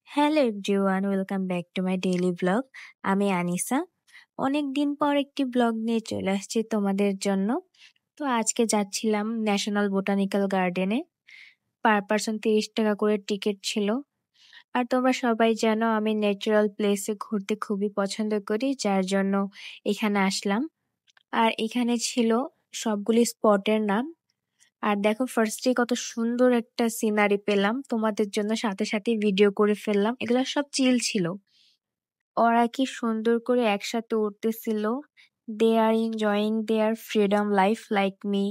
Hello everyone, welcome back to my daily blog. আমি আনিসা। অনেক দিন পর একটি ব্লগ নিয়ে চলে আসছি তোমাদের জন্য। তো আজকে যাচ্ছিলাম ন্যাশনাল বোটানিক্যাল গার্ডেনে। পার পারসন 30 টাকা করে টিকিট ছিল। আর তোমরা সবাই জানো আমি ন্যাচারাল প্লেসে ঘুরতে খুবই পছন্দ করি, যার জন্য এখানে আসলাম। আর এখানে ছিল সবগুলি স্পটের নাম। আর দেখো ফার্স্টে কত সুন্দর একটা সিনারি পেলাম, তোমাদের জন্য সাথে সাথে ভিডিও করে ফেললাম। এগুলো সব চিল ছিল। ওরা কি সুন্দর করে একসাথে উঠতেছিল। They are enjoying their freedom life like me.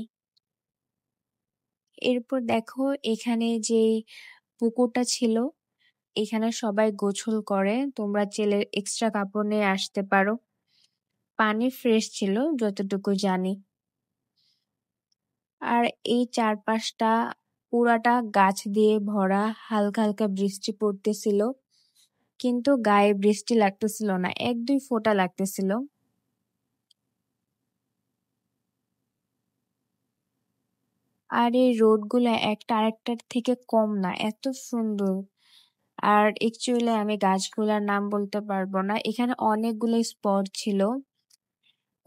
এরপর দেখো এখানে যে পুকুরটা ছিল, এখানে সবাই গোসল করে। তোমরা চাইলে এক্সট্রা কাপড় নিয়ে আসতে পারো। পানি ফ্রেশ ছিল যতটুকু জানি। আর এই চারপাশটা পুরাটা গাছ দিয়ে ভরা। হালকা হালকা বৃষ্টি পড়তেছিল, কিন্তু গায়ে বৃষ্টি লাগতেছিল না, 1-2 ফোঁটা লাগতেছিল। আর এই রোডগুলা একটা আরেকটার থেকে কম না, এত সুন্দর। আর একচুয়ালি আমি গাছগুলার নাম বলতে পারবো না, এখানে অনেকগুলো স্পট ছিল।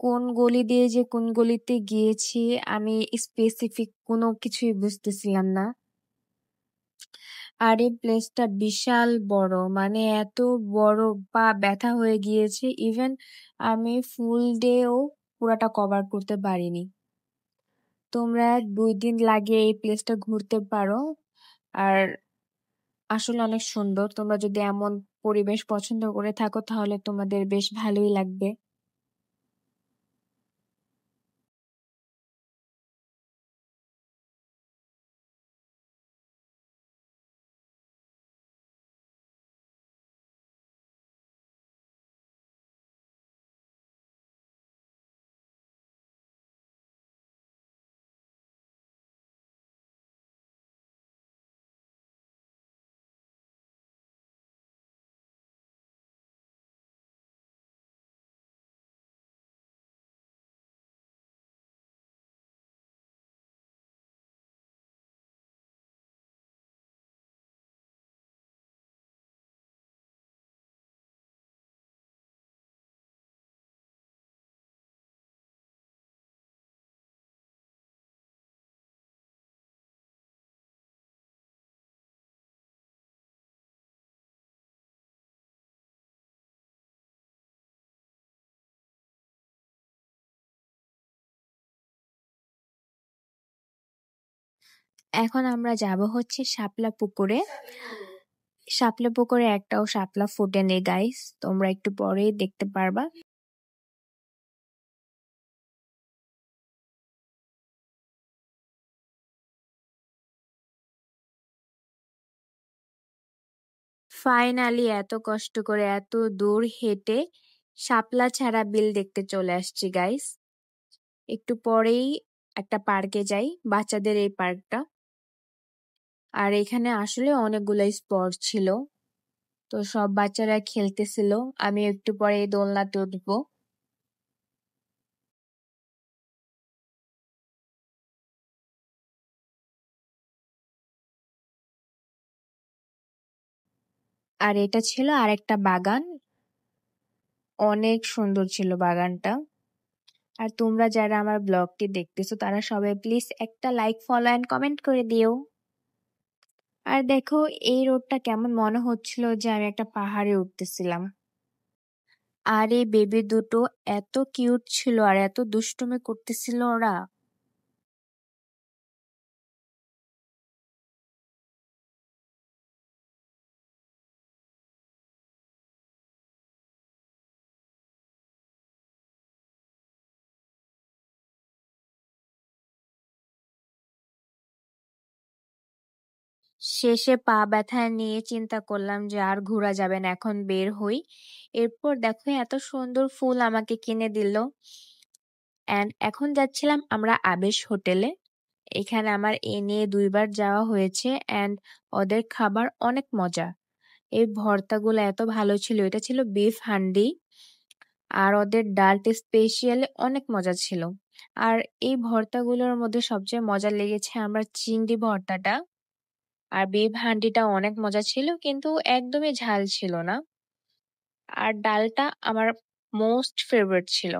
কোন গলি দিয়ে যে কোন গলিতে গিয়েছি আমি স্পেসিফিক কোনো কিছুই বুঝতেছিলাম না। আর এই প্লেসটা বিশাল বড়, মানে এত বড় পা ব্যথা হয়ে গিয়েছে। ইভেন আমি ফুল ডেও পুরাটা কভার করতে পারিনি। তোমরা 2 দিন লাগে এই প্লেসটা ঘুরতে পারো। আর আসলে অনেক সুন্দর। তোমরা যদি এমন পরিবেশ পছন্দ করে থাকো তাহলে তোমাদের বেশ ভালোই লাগবে। এখন আমরা যাব হচ্ছে শাপলা পুকুরে। শাপলা পুকুরে একটাও শাপলা ফোটেনি গাইস, তোমরা একটু পরেই দেখতে পারবা। ফাইনালি এত কষ্ট করে এত দূর হেঁটে শাপলা ছাড়া বিল দেখতে চলে আসছি গাইস। একটু পরেই একটা পার্কে যাই, বাচ্চাদের এই পার্কটা। আর এখানে আসলে অনেকগুলো স্পট ছিল, তো সব বাচ্চারা খেলতেছিল। আমি একটু পরে এই দোলনাতে উঠবো। আর এটা ছিল আরেকটা বাগান, অনেক সুন্দর ছিল বাগানটা। আর তোমরা যারা আমার ব্লগটি দেখতেছো তারা সবাই প্লিজ একটা লাইক, ফলো এন্ড কমেন্ট করে দিও। আর দেখো এই রোডটা কেমন মনে হচ্ছিল যে আমি একটা পাহাড়ে উঠতেছিলাম। আর এই বেবি দুটো এত কিউট ছিল আর এত দুষ্টুমি করতেছিল ওরা। শেষে পা ব্যথা নিয়ে চিন্তা করলাম যে আর ঘোরা যাবে না, এখন বের হই। এরপর দেখো এত সুন্দর ফুল আমাকে কিনে দিল। এন্ড এখন যাচ্ছিলাম আমরা আবেশ হোটেলে। এখানে আমার এ নিয়ে 2বার যাওয়া হয়েছে। এন্ড ওদের খাবার অনেক মজা। এই ভর্তাগুলো এত ভালো ছিল, এটা ছিল বিফ হান্ডি। আর ওদের ডালটা স্পেশালি অনেক মজা ছিল। আর এই ভর্তাগুলোর মধ্যে সবচেয়ে মজা লেগেছে আমার চিংড়ি ভর্তাটা। আর বিফ হান্ডিটা অনেক মজা ছিল কিন্তু একদমই ঝাল ছিল না। আর ডালটা আমার মোস্ট ফেভারিট ছিল।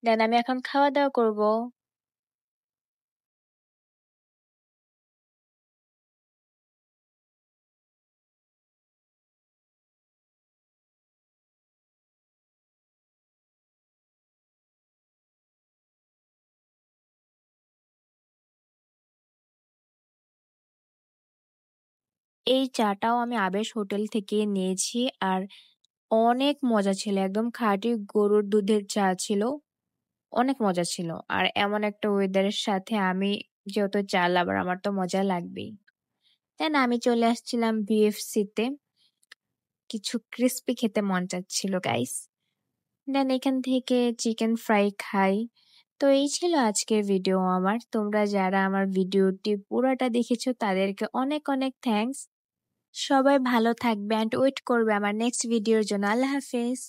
দেন আমি এখন খাওয়া দাওয়া করব। এই চাটাও আমি আবেশ হোটেল থেকে নিয়েছি আর অনেক মজা ছিল। একদম খাঁটি গরুর দুধের চা ছিল। অনেক মজা ছিল। আর এমন একটা ওয়েদারের সাথে আমি যেহেতু চা লাভার আমার তো মজা লাগবেই। দেন আমি চলে আসছিলাম বিএফসিতে। কিছু ক্রিস্পি খেতে মন চাচ্ছিল গাইস। দেন এখান থেকে চিকেন ফ্রাই খাই। তো এই ছিল আজকের ভিডিও আমার। তোমরা যারা আমার ভিডিওটি পুরোটা দেখেছো তাদেরকে অনেক অনেক থ্যাঙ্কস। সবাই ভালো থাকবে অ্যান্ড ওয়েট করবে আমার নেক্সট ভিডিওর জন্য। আল্লাহ হাফেজ।